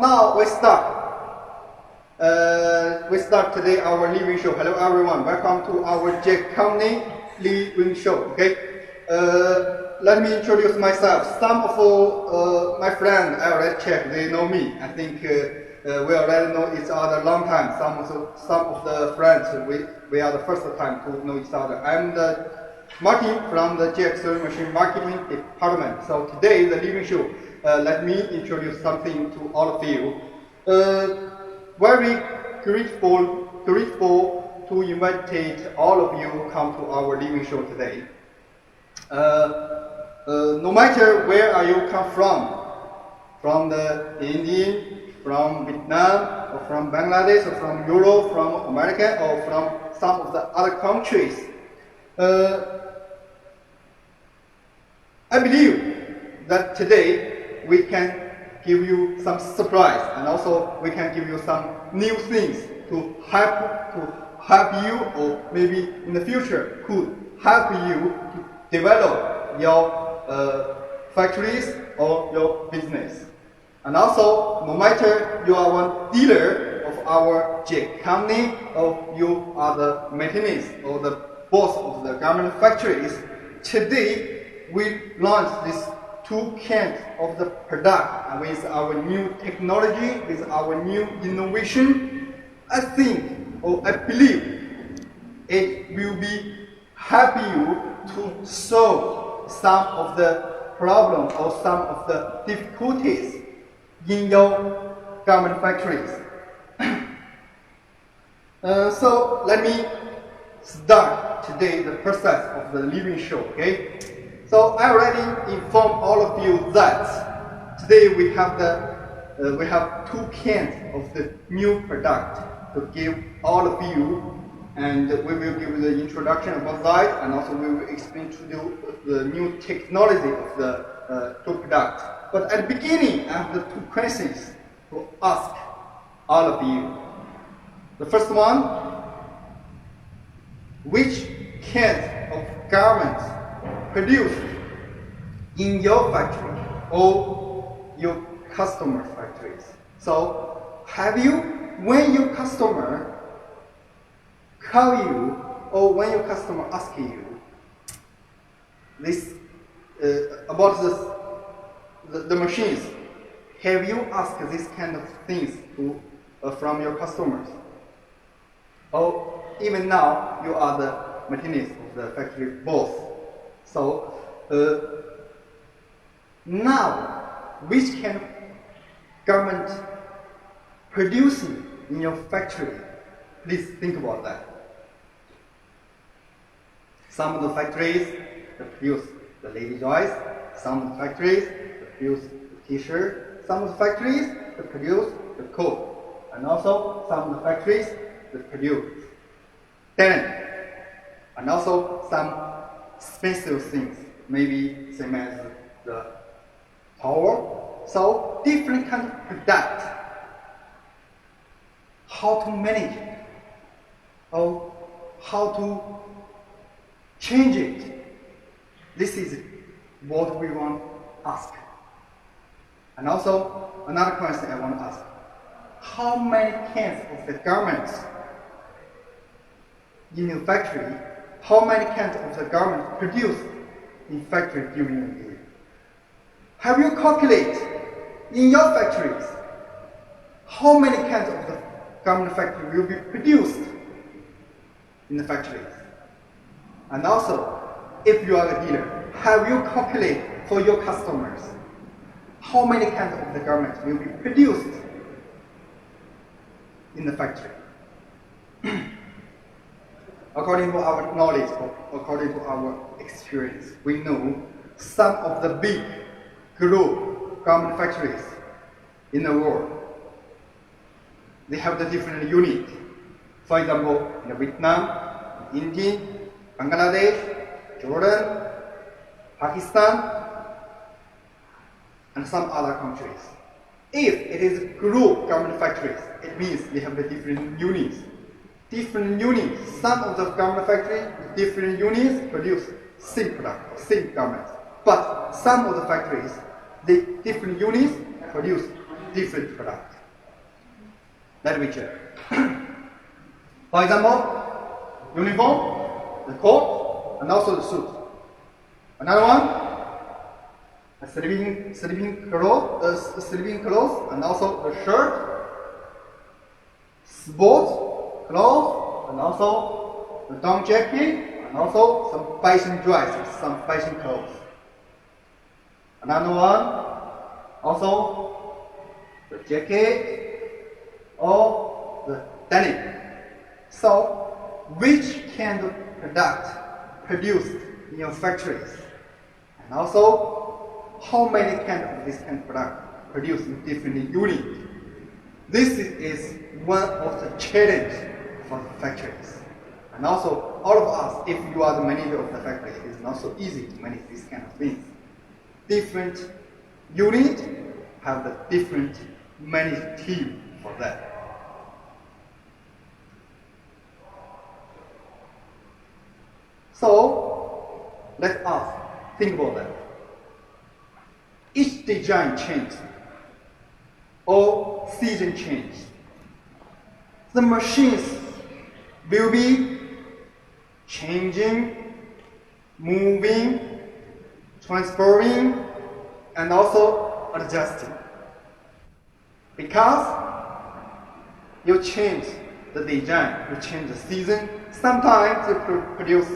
now we start. We start today our living show. Hello everyone, welcome to our Jack Company living show. Okay, let me introduce myself. Some of my friends I already checked, they know me. I think we already know each other a long time. Some of the friends we are the first time to know each other. I'm the Martin from the Jack Sewing Machine Marketing Department. So today the living show. Let me introduce something to all of you. Very grateful to invite all of you come to our living show today. No matter where are you come from the Indian, from Vietnam, or from Bangladesh, or from Europe, from America, or from some of the other countries, I believe that today we can give you some surprise, and also we can give you some new things to help you, or maybe in the future could help you to develop your factories or your business. And also, no matter you are one dealer of our Jack company, or you are the maintenance or the boss of the garment factories, today we launched this two kinds of the product with our new technology, with our new innovation. I think, or I believe, it will be help you to solve some of the problems or some of the difficulties in your garment factories. So let me start today the process of the living show. Okay. So I already informed all of you that today we have two kinds of the new product to give all of you, and we will give the introduction about that, and also we will explain to you the new technology of the two products. But at the beginning, I have the two questions to ask all of you. The first one: which kind of garments produced in your factory or your customer factories? So have you, when your customer call you, or when your customer ask you this about the machines, have you asked this kind of things to from your customers? Or even now you are the maintenance of the factory boss. So now, which kind of garment producing in your factory? Please think about that. Some of the factories that produce the lady joys, some of the factories that produce the t-shirt, some of the factories that produce the coat, and also some of the factories that produce denim, and also some special things, maybe same as the towel. So different kind of product. How to manage it, or how to change it. This is what we want to ask. And also another question I want to ask: how many kinds of the garments in your factory? How many kinds of the garments produced in factory during the year? Have you calculated in your factories how many kinds of the garment factory will be produced in the factories? And also, if you are a dealer, have you calculated for your customers how many kinds of the garments will be produced in the factory? According to our knowledge, or according to our experience, we know some of the big global garment factories in the world, they have the different units. For example, in Vietnam, India, Bangladesh, Jordan, Pakistan, and some other countries. If it is global garment factories, it means they have the different units. Different units, some of the garment factories with different units produce same product, same garments. But some of the factories, the different units produce different product. Let me check. For example, uniform, the coat, and also the suit. Another one, a sleeping clothes, and also the shirt, sports clothes, and also the down jacket, and also some fashion dresses, some fashion clothes. Another one, also the jacket or the denim. So, which kind of product produced in your factories? And also, how many kind of this kind of product produced in different units? This is one of the challenge for the factories. And also, all of us, if you are the manager of the factory, it is not so easy to manage these kind of things. Different units have the different management team for that. So, let us think about that. Each design changed, or season changed. The machines will be changing, moving, transferring, and also adjusting. Because you change the design, you change the season. Sometimes you produce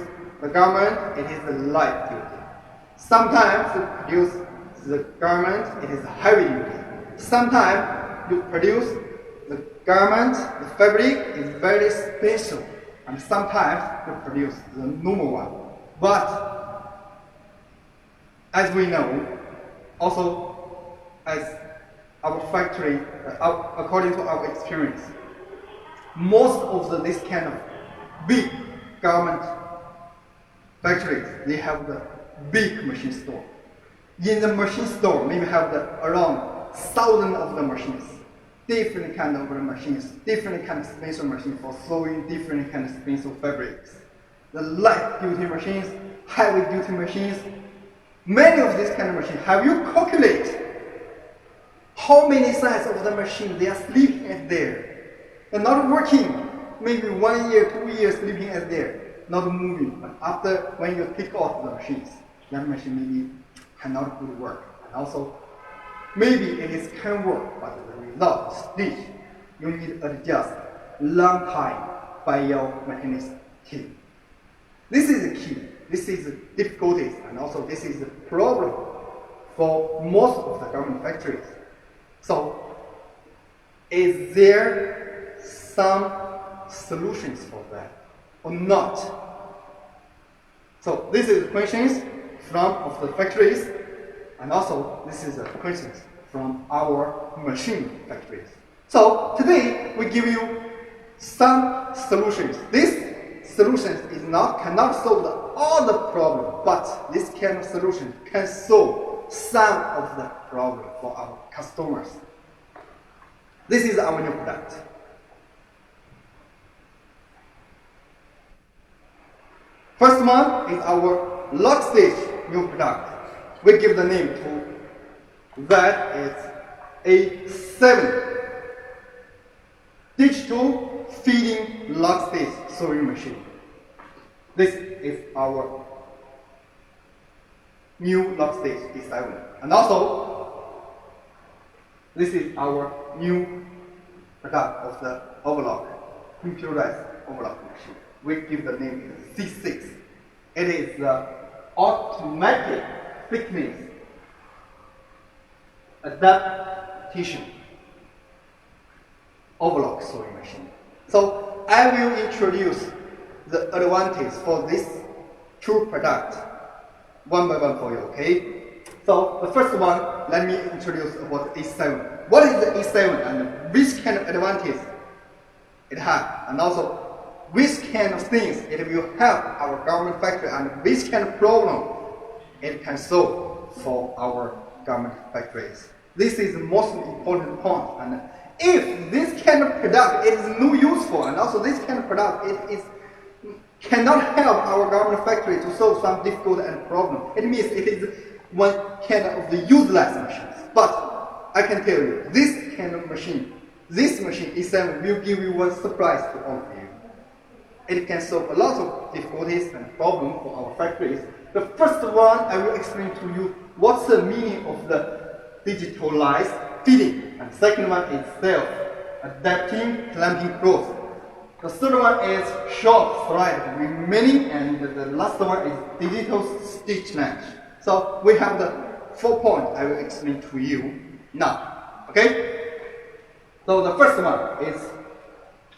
the garment, it is a light duty. Sometimes you produce the garment, it is heavy duty. Sometimes you produce the garment, the fabric is very special. And sometimes you produce the normal one. But as we know, also as our factory, according to our experience, most of this kind of big garment factories, they have the big machine store. In the machine store, maybe have around 1,000 of the machines, different kind of machines, different kind of special machines for sewing, different kind of special fabrics. The light duty machines, heavy duty machines, many of these kind of machines. Have you calculated how many sides of the machine they are sleeping at there? They're not working, maybe 1 year, 2 years sleeping at there, not moving. But after when you take off the machines, that machine maybe cannot do the work. And also, maybe it can work, but the result still you need to adjust long time by your maintenance team. This is the key. This is the difficulties, and also this is the problem for most of the garment factories. So, is there some solutions for that or not? So this is the questions of the factories, and also this is the questions from our machine factories. So today we give you some solutions. This solution cannot solve all the problem, but this kind of solution can solve some of the problem for our customers. This is our new product. First one is our lock stage new product. We give the name to that is A7 digital feeding lock stage sewing machine. This is our new lock stage A7. And also, this is our new product of the Overlock, computerized Overlock machine. We give the name C6. It is the automatic thickness adaptation Overlock sewing machine. So I will introduce the advantage for this two product one by one for you, okay? So the first one, let me introduce about A7. What is the A7 and which kind of advantage it has, and also which kind of things it will help our garment factory and which kind of problem it can solve for our garment factories. This is the most important point. And if this kind of product is no useful, and also this kind of product cannot help our garment factory to solve some difficult and problem, it means it is one kind of the useless machines. But I can tell you, this kind of machine, this machine A7 will give you one surprise to all of you. It can solve a lot of difficulties and problems for our factories. The first one, I will explain to you what's the meaning of the digitalized fitting. And the second one is self-adapting clamping clothes. The third one is short thread remaining, and the last one is digital stitch match. So we have the 4 points I will explain to you now. Okay? So the first one is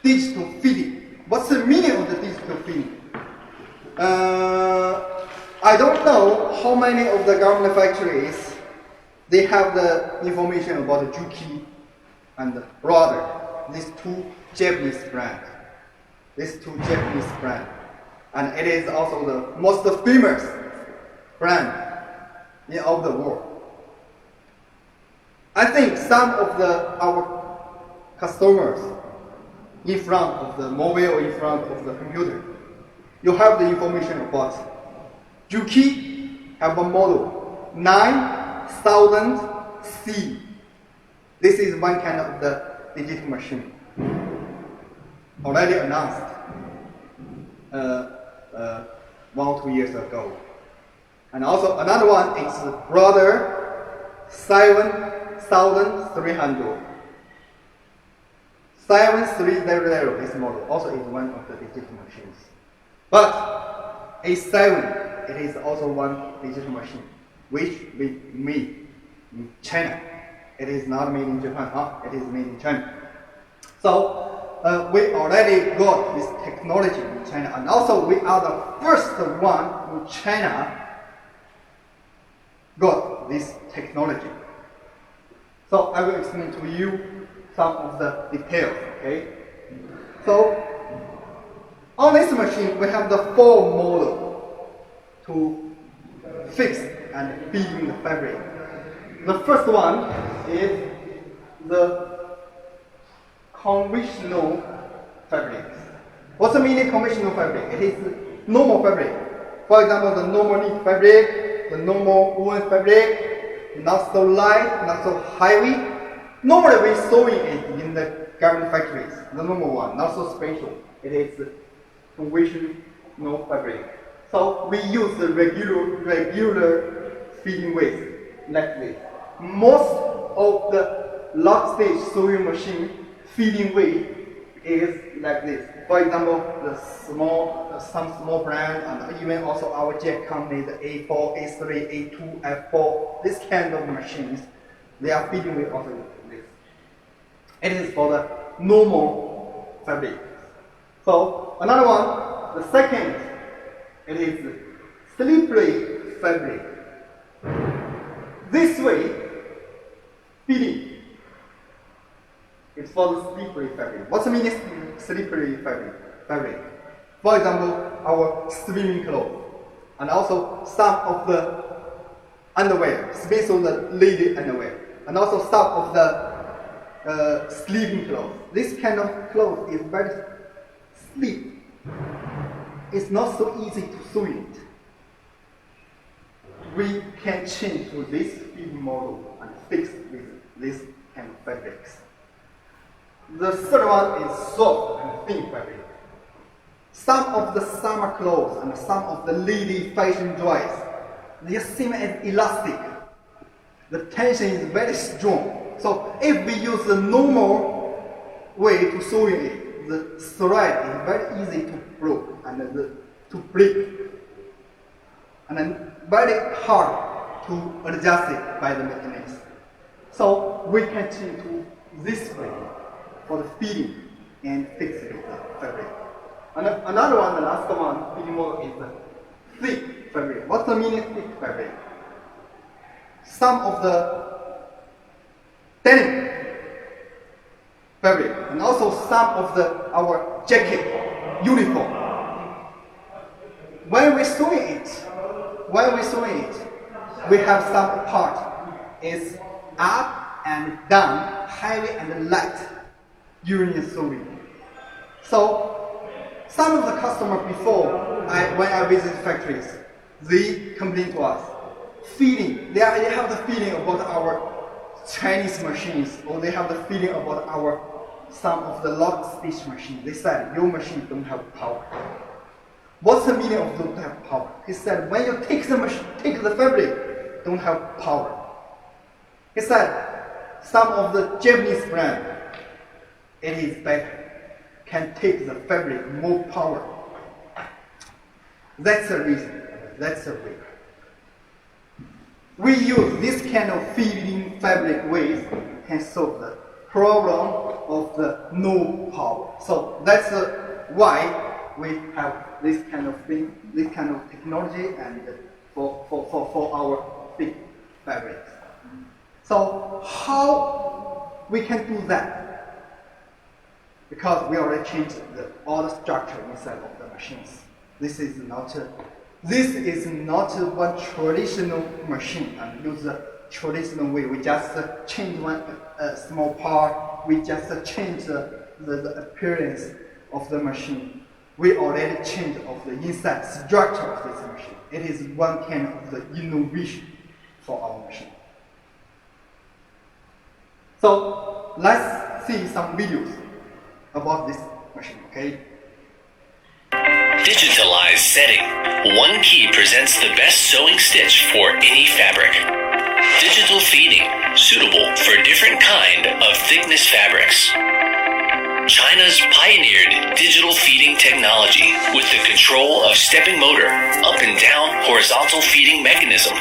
digital fitting. What's the meaning of the digital fitting? I don't know how many of the government factories they have the information about the Juki and Brother, these two Japanese brands. And it is also the most famous brand in all the world. I think some of our customers in front of the mobile or in front of the computer, you have the information about Juki have a model 9000C. This is one kind of the digital machine already announced 1 or 2 years ago. And also another one is Brother 7300. 7300, this model also is one of the digital machines. But A7, it is also one digital machine which we made in China. It is not made in Japan, it is made in China. So we already got this technology in China, and also we are the first one in China got this technology. So I will explain to you some of the details, okay? So on this machine, we have the 4 models to fix and fit in the fabric. The first one is the conventional fabrics. What's the meaning of conventional fabric? It is normal fabric. For example, the normal knit fabric, the normal woven fabric, not so light, not so heavy. Normally we sewing it in the garment factories, the normal one, not so special. It is conventional fabric. So we use the regular fitting weight like this. Most of the lock stitch sewing machine fitting weight is like this. For example, some small brand, and even also our jet company, the A4, A3, A2, F4, this kind of machines, they are fitting weight also like this. It is for the normal fabric. So another one, the second, it is slippery fabric. This way, fitting. It's for the slippery fabric. What's the meaning of slippery fabric? For example, our swimming clothes, and also some of the underwear, especially the lady underwear, and also some of the sleeping clothes. This kind of clothes is very slip. It's not so easy to sew it. We can change to this fitting model and fix with this kind of fabrics. The third one is soft and thin fabric. Some of the summer clothes and some of the lady fashion dresses, they seem as elastic. The tension is very strong. So if we use the normal way to sew it, the thread is very easy to break and to break, and then very hard to adjust it by the mechanism. So we can change to this way for the fitting and fix it with the fabric. And another one, the last one, fitting model is the thick fabric. What's the meaning of thick fabric? Some of the denim fabric, and also some of our jacket, uniform. When we sew it, we have some part is up and down, heavy and light during the sewing. So some of the customers before, when I visit factories, they complain to us, feeling, they have the feeling about our Chinese machines, or they have the feeling about some of the lock stitch machines. They said your machine don't have power. What's the meaning of don't have power? He said when you take the fabric, don't have power. He said some of the Japanese brand, it is better, can take the fabric more power. That's the reason. That's the way. We use this kind of feeding fabric ways can solve the problem of the no power. So that's why we have this kind of thing, this kind of technology, and for our big fabrics. So how we can do that? Because we already changed all the structure inside of the machines. This is not one traditional machine and use the traditional way. We just change one small part. We just change the appearance of the machine. We already changed of the inside structure of this machine. It is one kind of the innovation for our machine. So let's see some videos about this machine, okay? Digitalized setting. One key presents the best sewing stitch for any fabric. Digital feeding, suitable for different kind of thickness fabrics. China's pioneered digital feeding technology with the control of stepping motor, up and down horizontal feeding mechanism.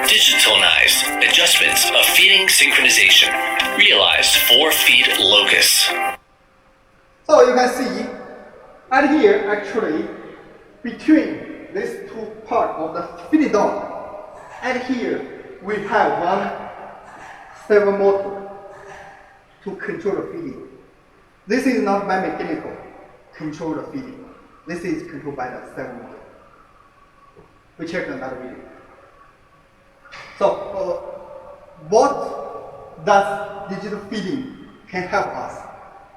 Digitalized adjustments of feeding synchronization. Realized 4-feed locus. So you can see, and here actually, between these two parts of the feeding dome, and here we have one servo motor to control the feeding. This is not by mechanical control the feeding. This is controlled by the servo motor. We check another video. So what does digital feeding can help us?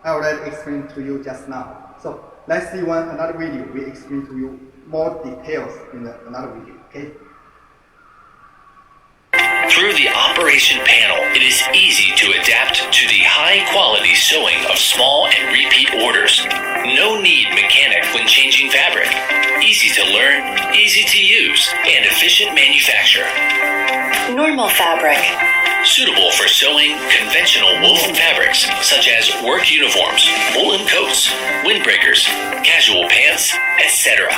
I already explained to you just now. So let's see another video. We explain to you more details in another video. Okay. Through the operation panel, it is easy to adapt to the high-quality sewing of small and repeat orders. No need mechanic when changing fabric. Easy to learn, easy to use, and efficient manufacture. Normal fabric. Suitable for sewing conventional woven fabrics such as work uniforms, woolen coats, windbreakers, casual pants, etc.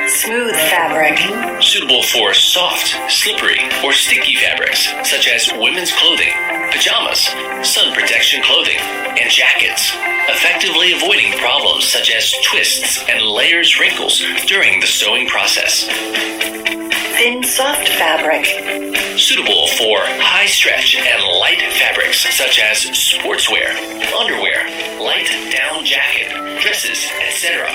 Smooth fabric. Suitable for soft, slippery, or sticky fabrics such as women's clothing, pajamas, sun protection clothing, and jackets. Effectively avoiding problems such as twists and layers wrinkles during the sewing process. Thin, soft fabric. Suitable for high stretch and light fabrics such as sportswear, underwear, light down jacket, dresses, etc.,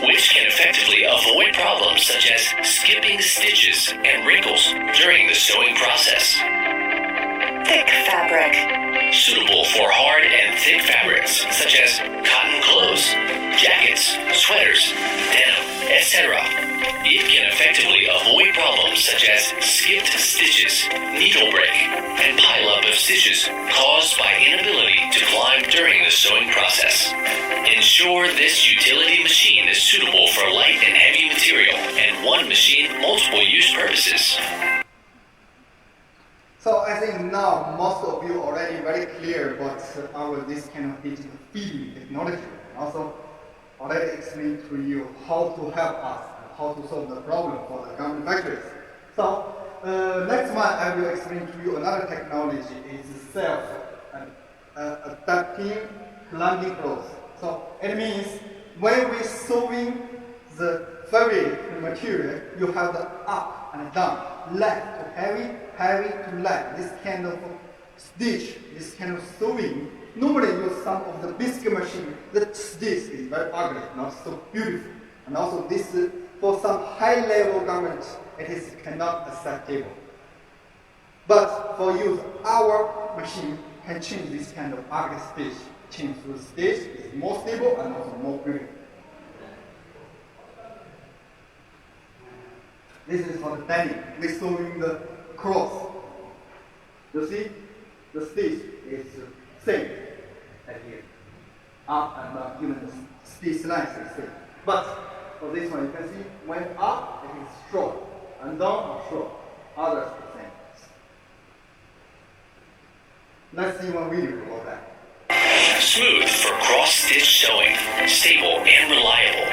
which can effectively avoid problems such as skipping stitches and wrinkles during the sewing process. Thick fabric. Suitable for hard and thick fabrics such as cotton clothes, jackets, sweaters, denim, etc. It can effectively avoid problems such as skipped stitches, needle break, and pileup of stitches caused by inability to climb during the sewing process. Ensure this utility machine is suitable for light and heavy material and one machine multiple use purposes. So I think now most of you already very clear about this kind of digital feeding technology. Also already explained to you how to help us, how to solve the problem for the garment factories. So next one I will explain to you another technology is self-adapting plumbing clothes. So it means when we sewing the fabric material, you have the up and down, light to heavy, heavy to light. This kind of stitch, this kind of sewing, normally use some of the biscuit machine. The stitch is very ugly, not so beautiful. And also this, for some high level garments, it is cannot acceptable. But for use, our machine can change this kind of ugly stitch. Change to the stitch is more stable and also more beautiful. This is for the denim. We're sewing the cross. You see, the stitch is same at here. Up and down, even the stitch length is same. But for this one, you can see when up it is short and down are short. Others the same. Let's see one video about that. Smooth for cross-stitch sewing, stable and reliable.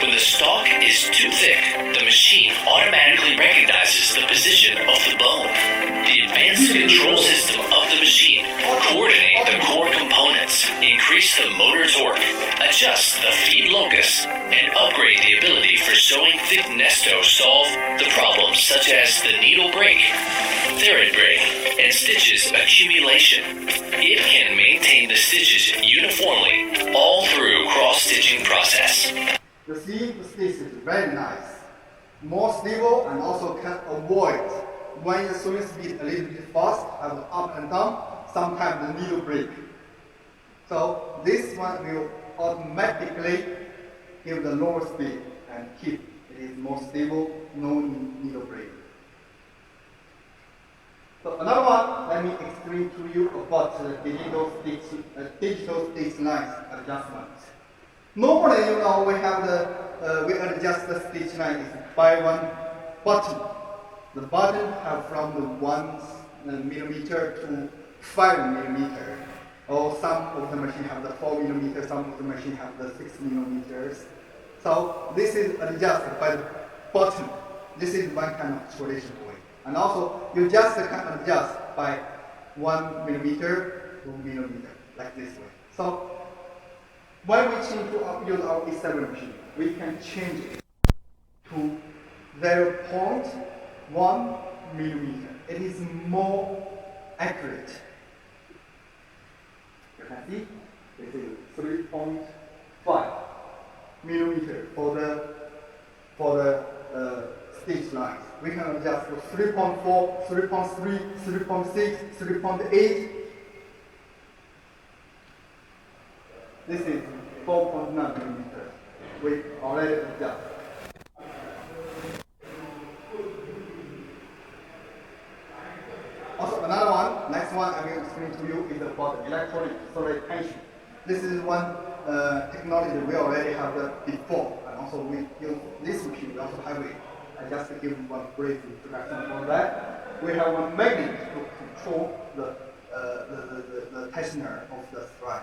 When the stalk is too thick, the machine automatically recognizes the position of the bone. The advanced control system of the machine coordinate the core components, increase the motor torque, adjust the feed locus, and upgrade the ability for sewing thick nesto solve the problems such as the needle break, thread break, and stitches accumulation. It can maintain the stitches uniformly all through cross-stitching process. You see, the stitch is very nice, more stable, and also can avoid when the sewing speed a little bit fast, have up and down, sometimes the needle break. So this one will automatically give the lower speed and keep it is more stable, no needle break. So another one, let me explain to you about the digital stitch length adjustment. Normally, we have we adjust the stitch length by one button. The button have from the 1 millimeter to 5 millimeter. Or some of the machine have the 4 millimeter, some of the machine have the 6 millimeters. So this is adjusted by the button. This is one kind of traditional way. And also, you just can adjust by 1 millimeter, 2 millimeter, like this way. So when we change to use our A7 machine, we can change it to 0.1 millimeter. It is more accurate. You can see this is 3.5 millimeter for the stitch lines. We can adjust to 3.4, 3.3, 3.6, 3.8. This is 4.9 millimeters. We already adjust. Also another one, next one I will explain to you is about electronic solid tension. This is one technology we already have before, and also we use this machine, we also have it. I just give one brief introduction for that. We have one magnet to control the tensioner of the thread.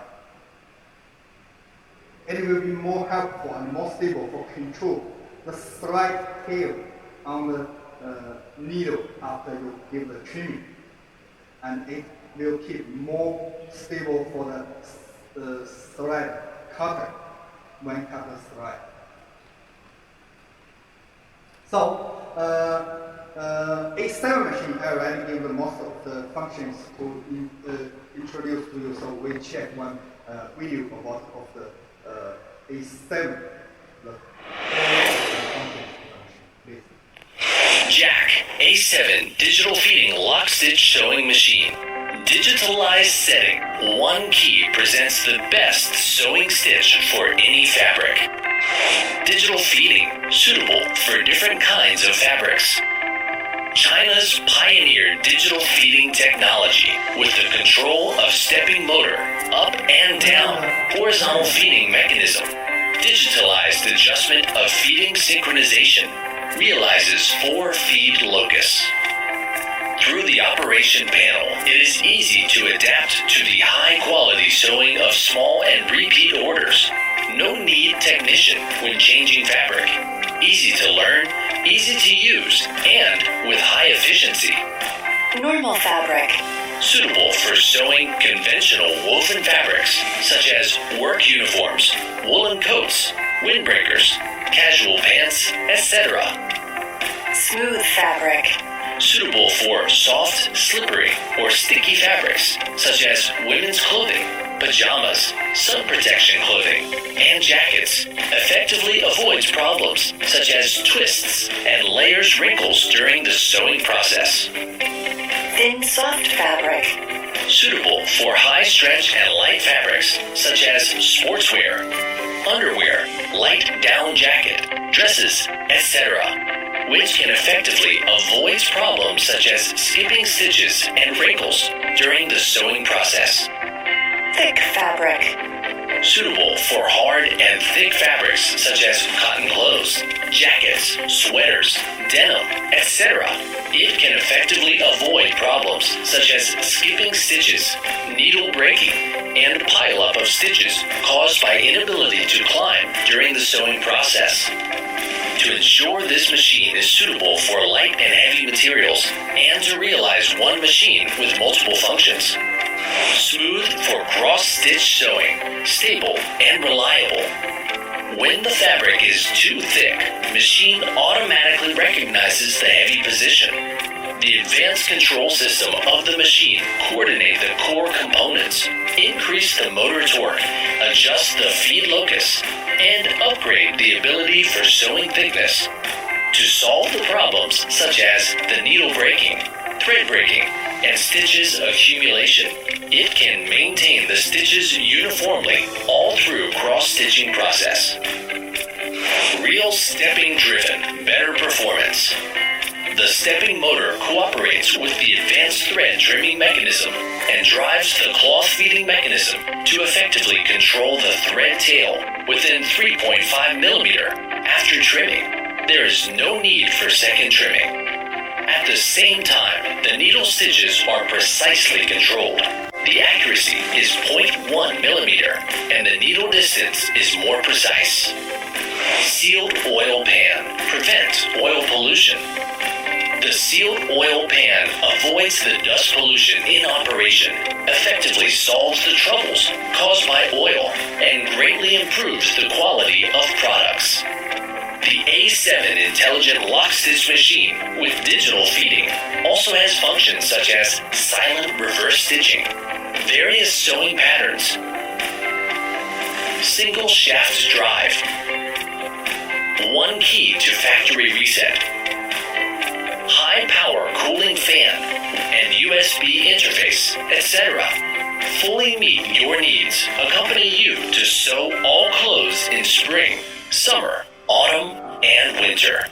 It will be more helpful and more stable for control the thread tail on the needle after you give the trimming. And it will keep more stable for the thread cutter when cut the thread. So, A7 machine I already gave most of the functions to introduce to you. So we check one video about of the A7. Jack A7 digital feeding lock stitch sewing machine. Digitalized setting. One key presents the best sewing stitch for any fabric. Digital feeding, suitable for different kinds of fabrics. China's pioneered digital feeding technology with the control of stepping motor, up and down, horizontal feeding mechanism, digitalized adjustment of feeding synchronization, realizes 4 feed locus. Through the operation panel, it is easy to adapt to the high-quality sewing of small and repeat orders. No need technician when changing fabric. Easy to learn, easy to use, and with high efficiency. Normal fabric. Suitable for sewing conventional woven fabrics, such as work uniforms, woolen coats, windbreakers, casual pants, etc. Smooth fabric. Suitable for soft, slippery, or sticky fabrics, such as women's clothing, pajamas, sun protection clothing, and jackets. Effectively avoids problems such as twists and layers wrinkles during the sewing process. Thin soft fabric. Suitable for high stretch and light fabrics such as sportswear, underwear, light down jacket, dresses, etc. which can effectively avoid problems such as skipping stitches and wrinkles during the sewing process. Thick fabric. Suitable for hard and thick fabrics such as cotton clothes, jackets, sweaters, denim, etc. It can effectively avoid problems such as skipping stitches, needle breaking, and pileup of stitches caused by inability to climb during the sewing process. To ensure this machine is suitable for light and heavy materials and to realize one machine with multiple functions. Smooth for cross-stitch sewing, stable and reliable. When the fabric is too thick, machine automatically recognizes the heavy position. The advanced control system of the machine coordinate the core components, increase the motor torque, adjust the feed locus, and upgrade the ability for sewing thickness. To solve the problems such as the needle breaking, thread breaking, and stitches accumulation, it can maintain the stitches uniformly all through cross-stitching process. Real stepping driven, better performance. The stepping motor cooperates with the advanced thread trimming mechanism and drives the cloth feeding mechanism to effectively control the thread tail within 3.5 millimeter after trimming. There is no need for second trimming. At the same time, the needle stitches are precisely controlled. The accuracy is 0.1 millimeter and the needle distance is more precise. Sealed oil pan prevents oil pollution. The sealed oil pan avoids the dust pollution in operation, effectively solves the troubles caused by oil, and greatly improves the quality of products. The A7 intelligent lock stitch machine with digital feeding also has functions such as silent reverse stitching, various sewing patterns, single shaft drive, one key to factory reset, high power cooling fan, and USB interface, etc. Fully meet your needs, accompany you to sew all clothes in spring, summer, autumn, and winter.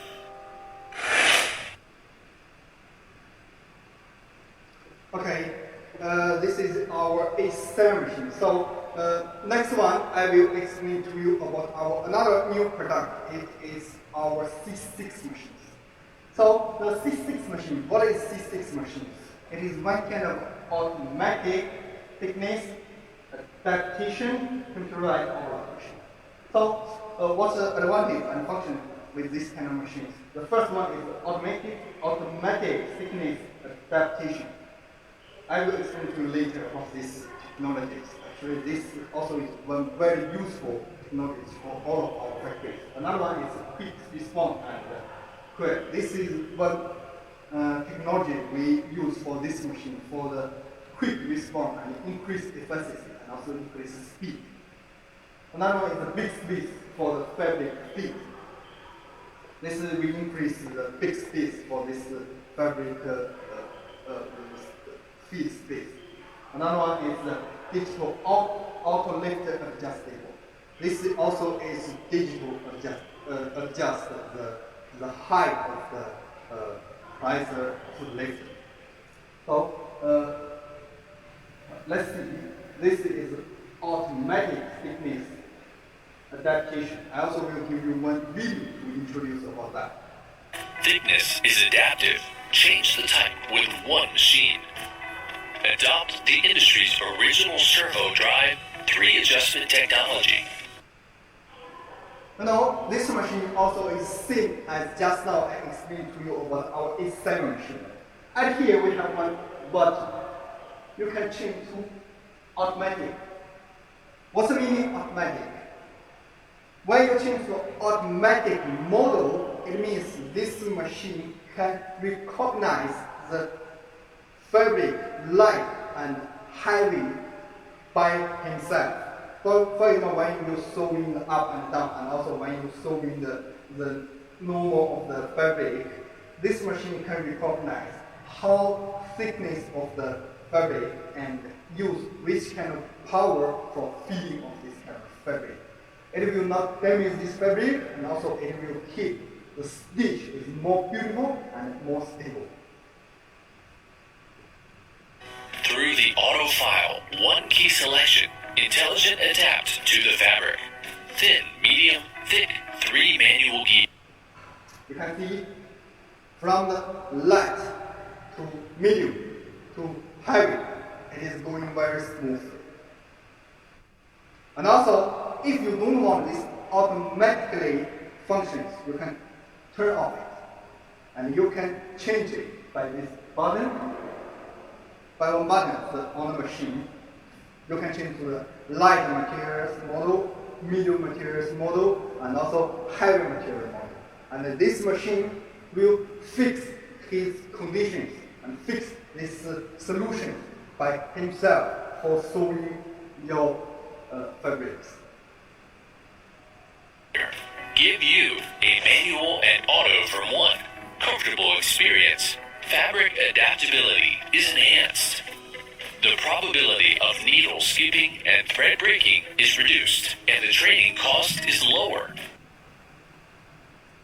Okay, this is our A7 machine. So next one, I will explain to you about our another new product. It is our C6 machines. So the C6 machine, what is C6 machine? It is one kind of automatic thickness adaptation controlled overlock machine. So what's the advantage and function with this kind of machines? The first one is automatic thickness adaptation. I will explain to you later about these technologies. Actually, this also is one very useful technology for all of our factories. Another one is quick response and quick. This is one technology we use for this machine for the quick response and increase efficiency and also increase speed. Another one is the big space for the fabric feed. This will increase the big space for this fabric feed space. Another one is the digital auto lift adjustable. This also is digital adjust the height of the riser to lift. So let's see. This is automatic thickness adaptation. I also will give you one video to introduce about that. Thickness is adaptive. Change the type with one machine. Adopt the industry's original servo drive 3 adjustment technology. Now, this machine also is same as just now I explained to you about our A7 machine. And here we have one button. You can change to automatic. What's the meaning of automatic? When you change to automatic model, it means this machine can recognize the fabric light and heavy by himself. For example, when you're sewing up and down, and also when you're sewing the normal of the fabric, this machine can recognize how thickness of the fabric and use which kind of power for feeding of this kind of fabric. It will not damage this fabric, and also it will keep the stitch is more beautiful and more stable. Through the auto file, one key selection, intelligent adapt to the fabric. Thin, medium, thick, 3 manual gear. You can see from the light to medium to heavy, it is going very smooth. And also, if you don't want this automatically functions, you can turn off it. And you can change it by this button. By one button on the machine, you can change to the light materials model, medium materials model, and also heavy material model. And this machine will fix his conditions and fix this solution by himself for sewing your fabrics. Give you a manual and auto from one. Comfortable experience. Fabric adaptability is enhanced. The probability of needle skipping and thread breaking is reduced, and the training cost is lower.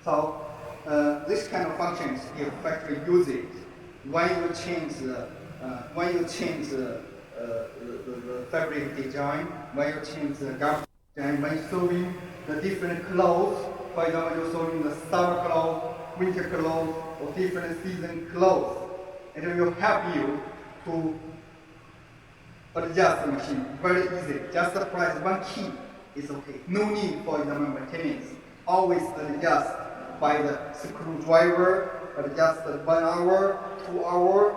So this kind of functions, if factory use it, when you change the fabric design, when you change the garment design, when you're sewing the different clothes, for example, you're sewing the summer clothes, winter clothes, or different season clothes, it will help you to adjust the machine very easy. Just press one key is okay. No need for example maintenance. Always adjust by the screwdriver, adjust 1 hour, 2 hour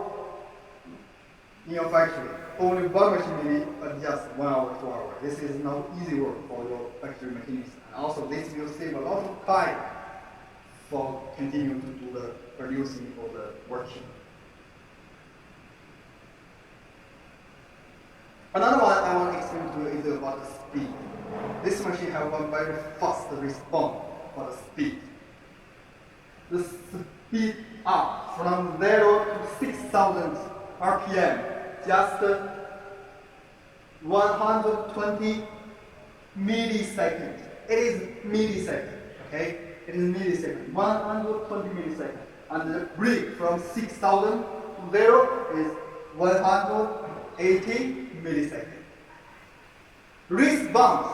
in your factory. Only one machine may adjust 1 hour, 2 hours. This is not easy work for your factory mechanics. And also this will save a lot of time for continuing to do the producing or the working. Another one I want to explain to you is about the speed. This machine has one very fast response for the speed. The speed up from 0 to 6,000 RPM, just 120 milliseconds. It is millisecond, okay? It is millisecond, 120 milliseconds. And the break from 6,000 to 0 is 180 milliseconds. Response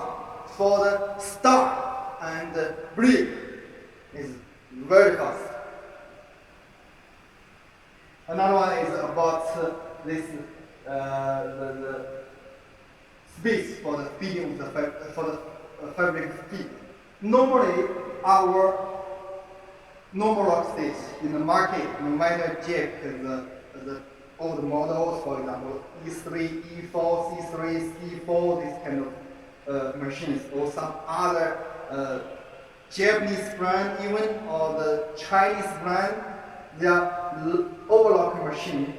for the start and the break is very fast. Another one is about this the space for the feeding of the fabric feed. Normally, our normal rock stage in the market, no matter Jack the old models, for example, E3, E4, C3, C4, this kind of machines, or some other Japanese brand even, or the Chinese brand, they are overlock machine.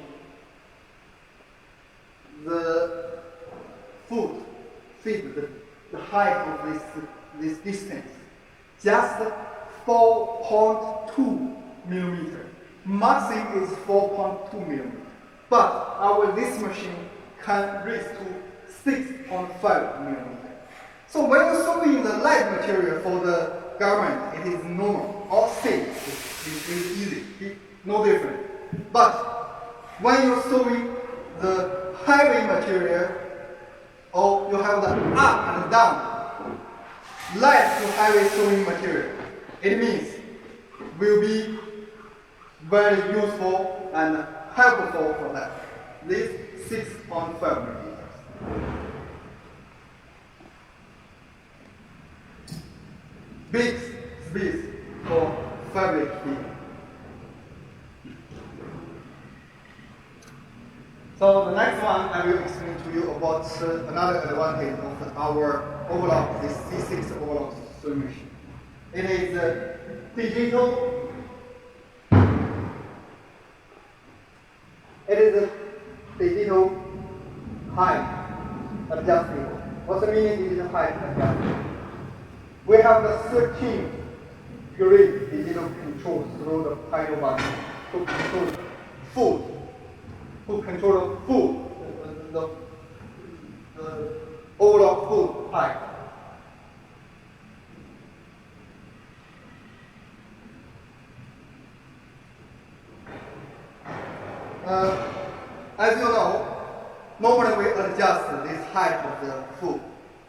The foot feed the height of this distance, just 4.2 millimeter. Maximum is 4.2 millimeter. But this machine can reach to 6.5 millimeter. So when you're sewing the light material for the garment, it is normal, all same, it is easy, no different. But when you're sewing the heavy material, or you have the up and down, light to heavy sewing material, it means will be very useful and helpful for that. This 6.5 millimeters. Big space for fabric feeding. So the next one I will explain to you about another advantage of our Overlock, this C6 Overlock sewing machine. It is digital. It is a digital height adjustable. What's the meaning digital height adjustable? We have the 13 degree digital control through the pedal button to control foot, to control the foot, the overall foot height.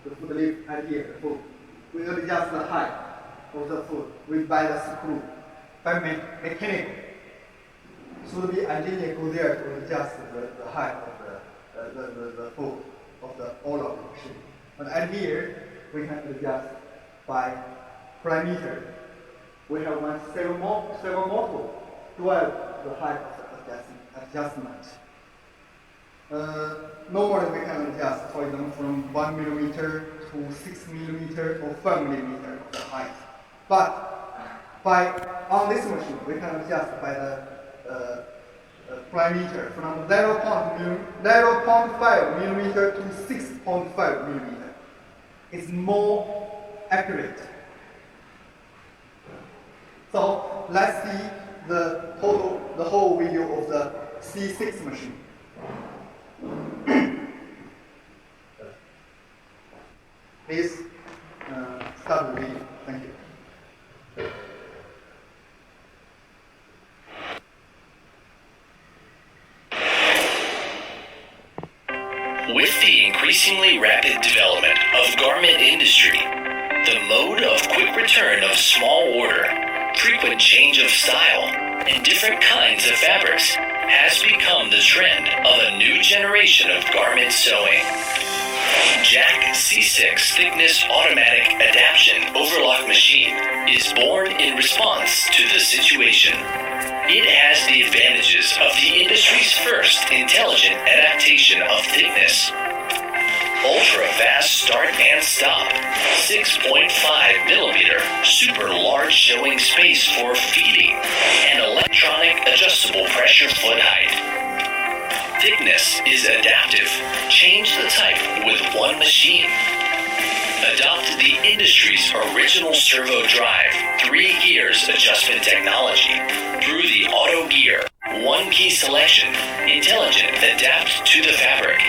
the foot lip and here, the foot. We adjust the height of the foot by the screw, by mechanical. Should be engineer go there to adjust the height of the foot of the Overlock machine. But at here, we can adjust by parameter. We have one servomotor drive the height of the adjustment. Normally we can adjust, for example, from 1 millimeter to 6 millimeter or 5 millimeter of the height. But on this machine, we can adjust by the parameter from 0.5 millimeter to 6.5 millimeter. It's more accurate. So let's see the whole video of the C6 machine. Please start the video. Thank you. With the increasingly rapid development of garment industry, the mode of quick return of small order, frequent change of style, and different kinds of fabrics has become the trend of a new generation of garment sewing. Jack C6 thickness automatic adaption overlock machine is born in response to the situation. It has the advantages of the industry's first intelligent adaptation of thickness. Ultra-fast start and stop, 6.5 millimeter super large showing space for feeding, and electronic adjustable pressure foot height. Thickness is adaptive. Change the type with one machine. Adopt the industry's original servo drive 3 gears adjustment technology through the auto gear, 1 key selection, intelligent adapt to the fabric,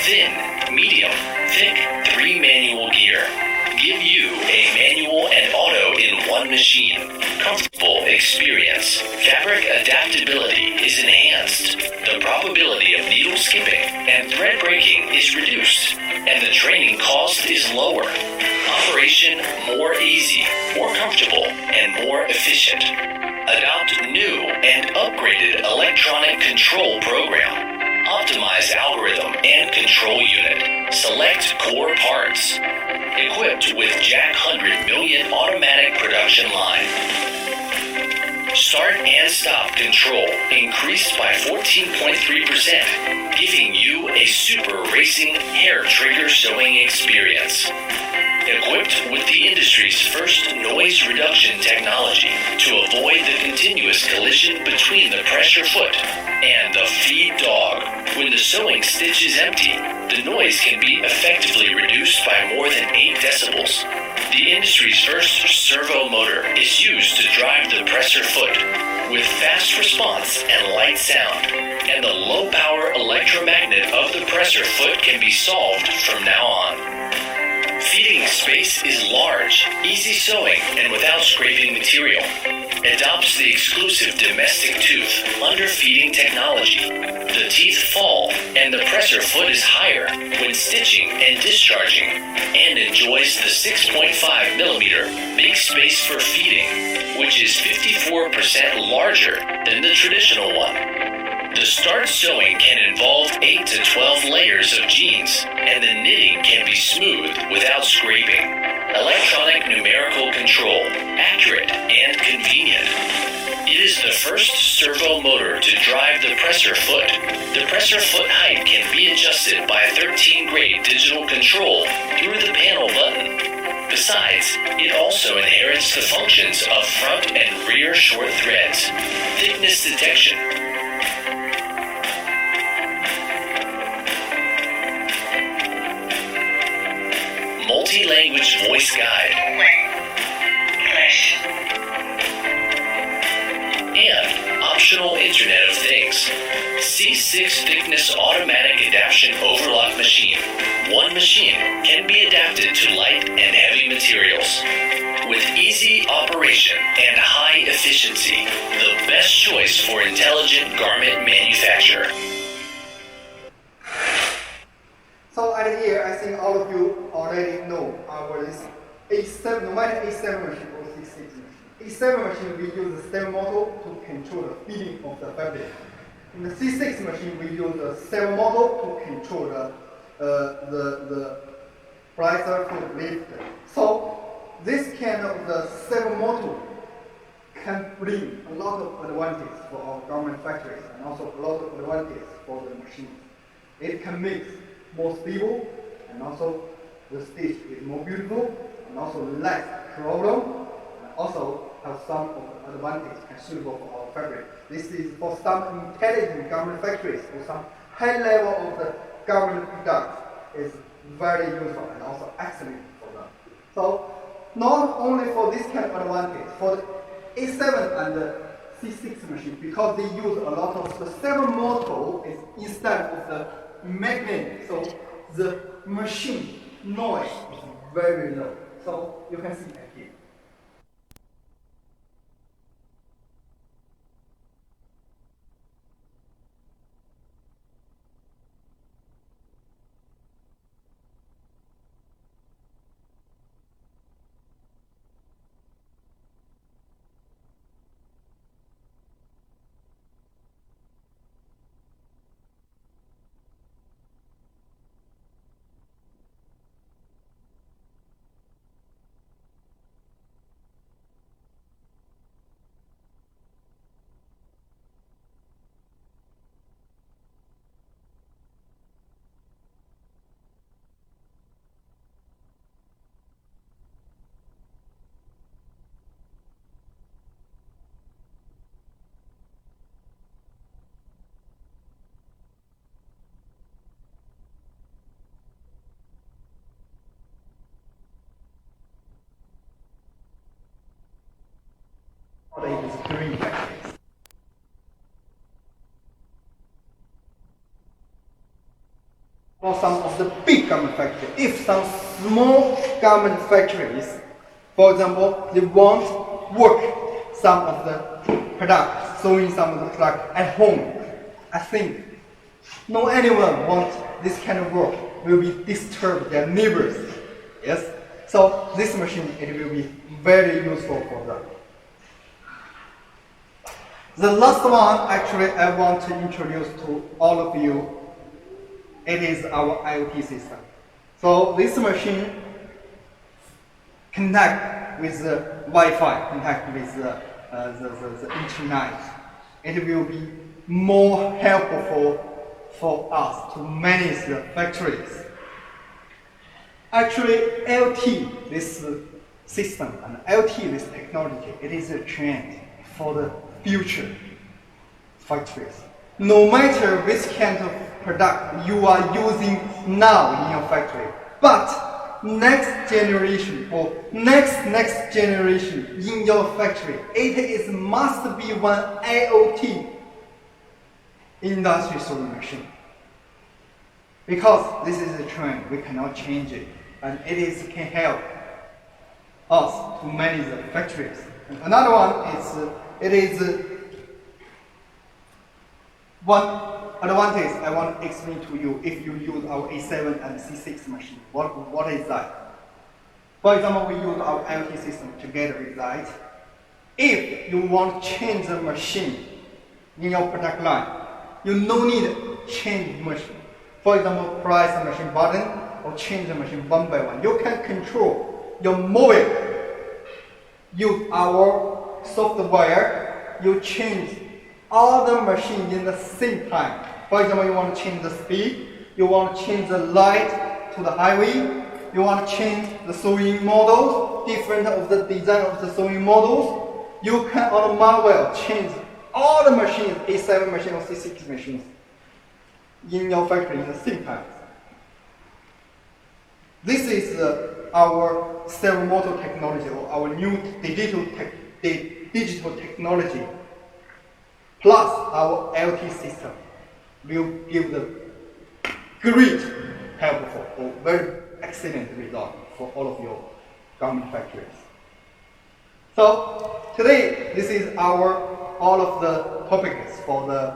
thin, medium, thick 3 manual gear. Give you a manual and auto in one machine. Comfortable experience. Fabric adaptability is enhanced. The probability of needle skipping and thread breaking is reduced, and the training cost is lower. Operation more easy, more comfortable, and more efficient. Adopt new and upgraded electronic control program. Optimize algorithm and control unit. Select core parts. Equipped with Jack 100 million automatic production line. Start and stop control increased by 14.3%, giving you a super racing hair trigger sewing experience. Equipped with the industry's first noise reduction technology to avoid the continuous collision between the pressure foot and the feed dog. When the sewing stitch is empty, the noise can be effectively reduced by more than 8 decibels. The industry's first servo motor is used to drive the presser foot with fast response and light sound, and the low-power electromagnet of the presser foot can be solved from now on. Feeding space is large, easy sewing, and without scraping material. Adopts the exclusive domestic tooth underfeeding technology. The teeth fall, and the presser foot is higher when stitching and discharging, and enjoys the 6.5 millimeter big space for feeding, which is 54% larger than the traditional one. The start sewing can involve 8 to 12 layers of jeans, and the knitting can be smooth without scraping. Electronic numerical control, accurate and convenient. It is the first servo motor to drive the presser foot. The presser foot height can be adjusted by 13-grade digital control through the panel button. Besides, it also inherits the functions of front and rear short threads, thickness detection, multi-language voice guide, English, and optional Internet of Things. C6 thickness automatic adaption overlock machine. One machine can be adapted to light and heavy materials. With easy operation and high efficiency, the best choice for intelligent garment manufacturer. So at here, I think all of you already know our this A7, no matter A7 machine or C6 machine. A7 machine, we use the stem model to control the feeding of the fabric. In the C6 machine, we use the stem model to control the riser to lift. So this kind of the stem model can bring a lot of advantage for our government factories and also a lot of advantage for the machines. It can make more stable, and also the stitch is more beautiful, and also less problem, and also have some of the advantage and suitable for our fabric. This is for some intelligent government factories or some high level of the government products is very useful and also excellent for them. So not only for this kind of advantage, for the A7 and the C6 machine, because they use a lot of the seven motor is instead of the magnet, so the machine noise is very low. So you can see that here. It is green factories. For some of the big garment factories, if some small garment factories, for example, they want work some of the product, sewing some of the product at home, I think no anyone wants this kind of work will be disturb their neighbors. Yes, so this machine it will be very useful for them. The last one, actually, I want to introduce to all of you. It is our Iot system. So this machine connect with the Wi-Fi, connect with the internet. It will be more helpful for us to manage the factories. Actually, LT, this system, and LT, this technology, it is a trend for the future factories. No matter which kind of product you are using now in your factory, but next generation or next generation in your factory, it is must be one IoT industry sewing machine. Because this is a trend, we cannot change it, and can help us to manage the factories. And another one is one advantage I want to explain to you if you use our A7 and C6 machine. What is that? For example, we use our Iot system together with that. If you want to change the machine in your product line, you no need to change the machine. For example, press the machine button or change the machine one by one. You can control your mobile. Use our software, you change all the machines in the same time. For example, you want to change the speed, you want to change the light to the highway, you want to change the sewing models, different of the design of the sewing models. You can on the mobile change all the machines, A7 machine or C6 machines, in your factory in the same time. This is our servo-motor technology, or our new digital technology, plus our LT system will give the great helpful or very excellent result for all of your garment factories. So today, this is all of the topics for the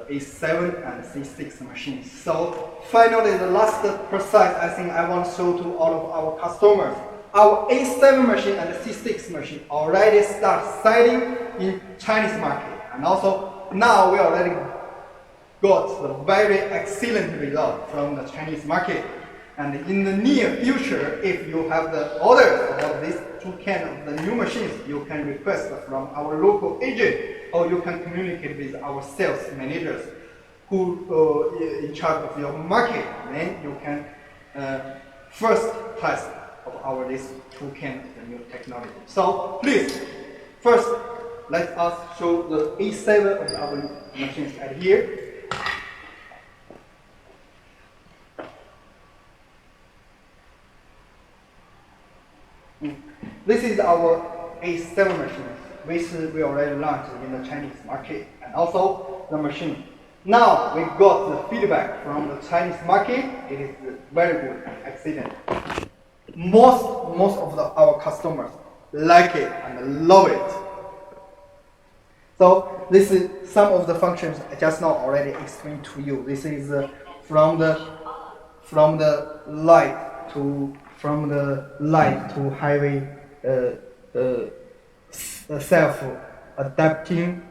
A7 and C6 machines. So finally, the last precise I think I want to show to all of our customers. Our A7 machine and the C6 machine already start selling in Chinese market, and also now we already got the very excellent result from the Chinese market. And in the near future, if you have the orders of these two kinds of the new machines, you can request from our local agent, or you can communicate with our sales managers who in charge of your market. Then you can first test of our these two kinds of the new technology. So please, first let us show the A7 of our machines right here. This is our A7 machine, which we already launched in the Chinese market, and also the machine. Now we got the feedback from the Chinese market. It is very good and excellent. Most of our customers like it and love it. So this is some of the functions I just now already explained to you. This is from the light to highway self-adapting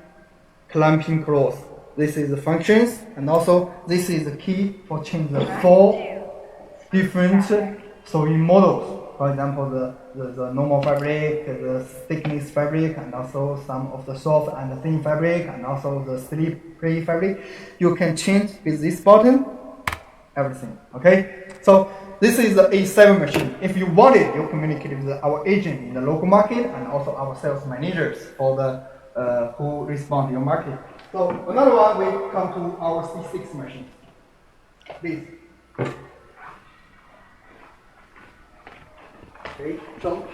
clamping cloth. This is the functions, and also this is the key for changing the 4 different sewing models. For example, the normal fabric, the thickness fabric, and also some of the soft and the thin fabric, and also the slippery fabric. You can change with this button everything. Okay, so this is the A7 machine. If you want it, you communicate with our agent in the local market and also our sales managers for the who respond to your market. So another one, we come to our C6 machine. Please. Okay, so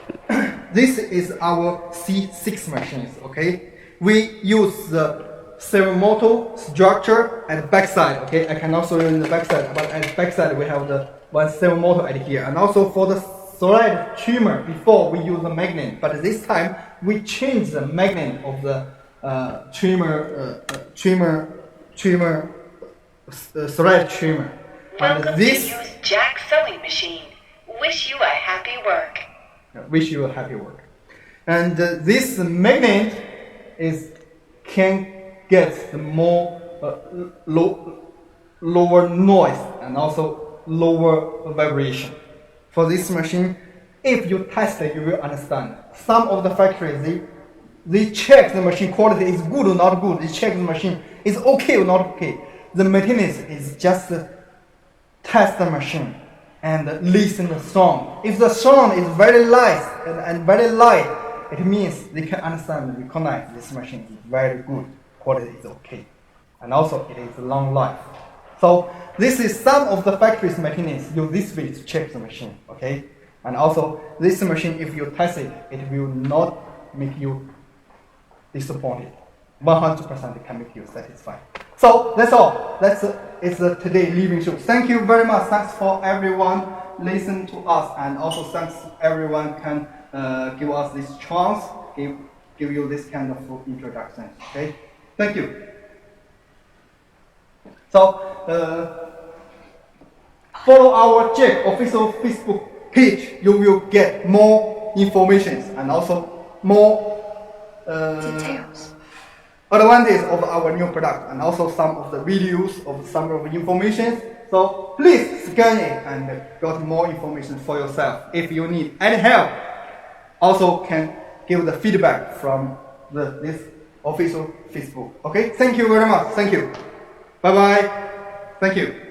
this is our C6 machines. Okay, we use the servomotor structure at the backside. Okay, I can also use the backside, but at the backside we have the one servomotor at here, and also for the thread trimmer. Before we use the magnet, but this time we change the magnet of the thread trimmer. Welcome to use Jack sewing machine. Wish you a happy work. Wish you a happy work. And this magnet can get the more lower noise and also lower vibration. For this machine, if you test it, you will understand. Some of the factories they check the machine quality is good or not good. They check the machine is okay or not okay. The maintenance is just test the machine and listen the sound. If the sound is very light and very light, it means they can understand and recognize this machine is very good. Quality is okay. And also it is long life. So this is some of the factory's maintenance. Use this way to check the machine. Okay? And also this machine, if you test it, it will not make you disappointed. 100% it can make you satisfied. So that's all. It's today's living show. Thank you very much. Thanks for everyone listen to us, and also thanks everyone can give us this chance, give you this kind of introduction. Okay, thank you. So follow our Jack official Facebook page. You will get more information and also more details. Advantage of our new product, and also some of the videos of some of the information. So please scan it and get more information for yourself. If you need any help, also can give the feedback from this official Facebook. Okay, thank you very much. Thank you. Bye bye. Thank you.